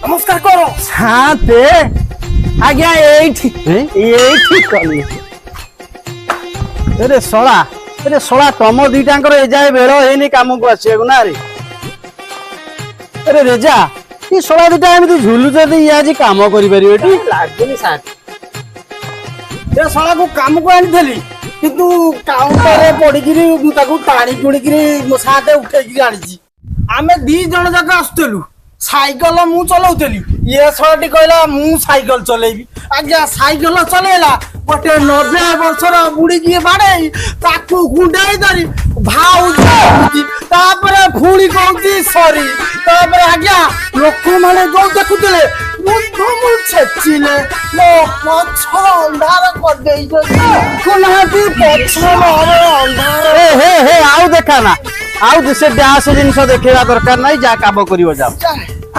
नमस्कार करो साथे आज्ञा एठी कली अरे सोला तम दीटांकर ए जाए बेल हेनी काम को आसे ना रे अरे रेजा ये सोला दीटा एमती झुलुचती ये आज काम करि परिबे एठी लागुनी साथ ए सोला को काम को आनी किंतु काउंटर रे पड़िकिरी मु ताकू टाणी टुणीकिरी मो साथे उठेकिरी आनीची आमे दी जण जाक आस्तलु साइकल मु चलाउतली ये सोलाटी कहला मु साइकल चलेबी आज्ञा साइकल चलेला गोटे 90 वर्षर बुढ़ी किए बाड़े ताकू गुंडाई धरी भाउजी तापरे फुणी कहती सॉरी तापरे आज्ञा लोक माने जो देखुतले मुंडो मु छेचिले लो पछ अंधार कर देई जो कोनाटी पछ मारे अंधार हे आउ देखा ना आउ से डांस जिनस देखेवा दरकार नहीं जा काम करियो जा